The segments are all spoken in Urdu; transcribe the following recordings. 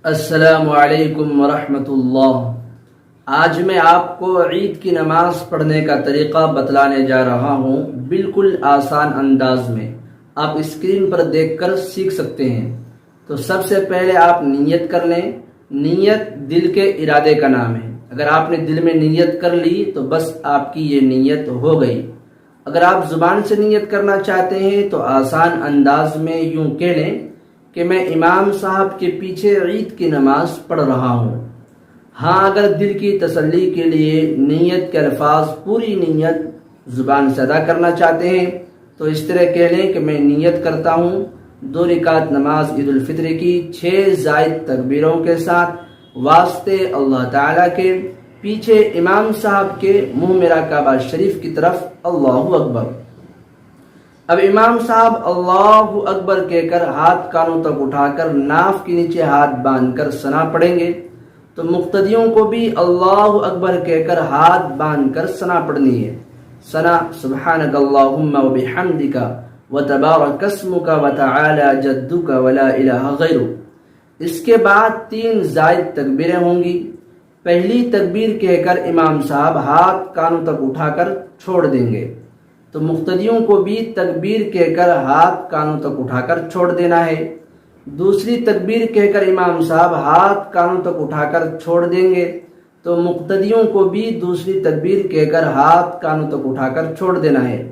السلام علیکم ورحمۃ اللہ۔ آج میں آپ کو عید کی نماز پڑھنے کا طریقہ بتلانے جا رہا ہوں، بالکل آسان انداز میں۔ آپ اسکرین پر دیکھ کر سیکھ سکتے ہیں۔ تو سب سے پہلے آپ نیت کر لیں۔ نیت دل کے ارادے کا نام ہے۔ اگر آپ نے دل میں نیت کر لی تو بس آپ کی یہ نیت ہو گئی۔ اگر آپ زبان سے نیت کرنا چاہتے ہیں تو آسان انداز میں یوں کہہ لیں کہ میں امام صاحب کے پیچھے عید کی نماز پڑھ رہا ہوں۔ ہاں، اگر دل کی تسلی کے لیے نیت کے الفاظ پوری نیت زبان سے ادا کرنا چاہتے ہیں تو اس طرح کہہ لیں کہ میں نیت کرتا ہوں 2 رکعت نماز عید الفطر کی 6 زائد تکبیروں کے ساتھ واسطے اللہ تعالیٰ کے، پیچھے امام صاحب کے منہ میرا کعبہ شریف کی طرف، اللہ اکبر۔ اب امام صاحب اللہ اکبر کہہ کر ہاتھ کانوں تک اٹھا کر ناف کے نیچے ہاتھ باندھ کر ثنا پڑھیں گے، تو مقتدیوں کو بھی اللہ اکبر کہہ کر ہاتھ باندھ کر ثنا پڑھنی ہے۔ ثنا سبحانک اللہم وبحمدک وتبارک اسمک وتعالی جدک ولا الہ غیرک۔ اس کے بعد 3 زائد تکبیریں ہوں گی۔ پہلی تکبیر کہہ کر امام صاحب ہاتھ کانوں تک اٹھا کر چھوڑ دیں گے، تو مقتدیوں کو بھی تکبیر کہہ کر ہاتھ کانوں تک اٹھا کر چھوڑ دینا ہے۔ دوسری تکبیر کہہ کر امام صاحب ہاتھ کانوں تک اٹھا کر چھوڑ دیں گے، تو مقتدیوں کو بھی دوسری تکبیر کہہ کر ہاتھ کانوں تک اٹھا کر چھوڑ دینا ہے۔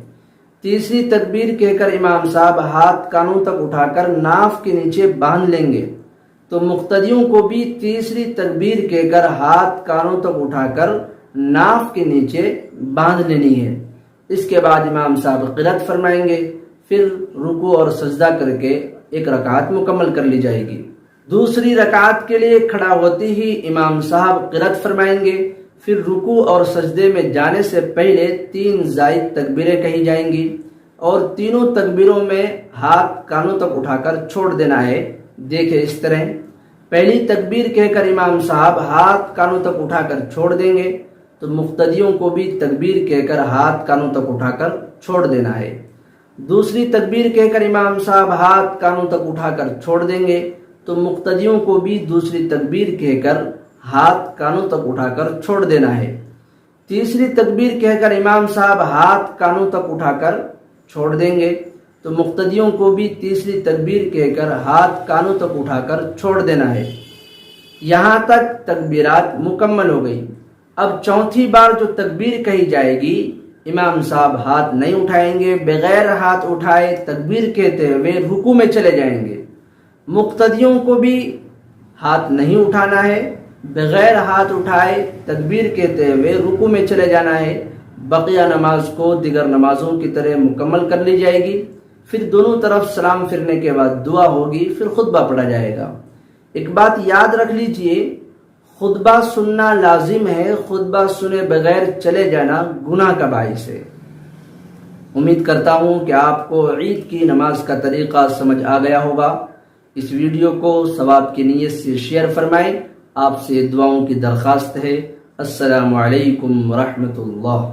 تیسری تکبیر کہہ کر امام صاحب ہاتھ کانوں تک اٹھا کر ناف کے نیچے باندھ لیں گے، تو مقتدیوں کو بھی تیسری تکبیر کہہ کر ہاتھ کانوں تک اٹھا کر ناف کے نیچے باندھ لینی ہے۔ اس کے بعد امام صاحب قرات فرمائیں گے، پھر رکوع اور سجدہ کر کے 1 رکعت مکمل کر لی جائے گی۔ دوسری رکعت کے لیے کھڑا ہوتے ہی امام صاحب قرات فرمائیں گے، پھر رکوع اور سجدے میں جانے سے پہلے 3 زائد تکبیریں کہی جائیں گی، اور تینوں تکبیروں میں ہاتھ کانوں تک اٹھا کر چھوڑ دینا ہے۔ دیکھیں اس طرح، پہلی تکبیر کہہ کر امام صاحب ہاتھ کانوں تک اٹھا کر چھوڑ دیں گے، تو مقتدیوں کو بھی تکبیر کہہ کر ہاتھ کانوں تک اٹھا کر چھوڑ دینا ہے۔ دوسری تکبیر کہہ کر امام صاحب ہاتھ کانوں تک اٹھا کر چھوڑ دیں گے، تو مقتدیوں کو بھی دوسری تکبیر کہہ کر ہاتھ کانوں تک اٹھا کر چھوڑ دینا ہے۔ تیسری تکبیر کہہ کر امام صاحب ہاتھ کانوں تک اٹھا کر چھوڑ دیں گے، تو مقتدیوں کو بھی تیسری تکبیر کہہ کر ہاتھ کانوں تک اٹھا کر چھوڑ دینا ہے۔ یہاں تک تکبیرات مکمل ہو گئی۔ اب چوتھی بار جو تکبیر کہی جائے گی، امام صاحب ہاتھ نہیں اٹھائیں گے، بغیر ہاتھ اٹھائے تکبیر کہتے ہوئے رکوع میں چلے جائیں گے۔ مقتدیوں کو بھی ہاتھ نہیں اٹھانا ہے، بغیر ہاتھ اٹھائے تکبیر کہتے ہوئے رکوع میں چلے جانا ہے۔ بقیہ نماز کو دیگر نمازوں کی طرح مکمل کر لی جائے گی۔ پھر دونوں طرف سلام پھرنے کے بعد دعا ہوگی، پھر خطبہ پڑھا جائے گا۔ ایک بات یاد رکھ لیجئے، خطبہ سننا لازم ہے، خطبہ سنے بغیر چلے جانا گناہ کا باعث ہے۔ امید کرتا ہوں کہ آپ کو عید کی نماز کا طریقہ سمجھ آ گیا ہوگا۔ اس ویڈیو کو ثواب کی نیت سے شیئر فرمائیں۔ آپ سے دعاؤں کی درخواست ہے۔ السلام علیکم ورحمۃ اللہ۔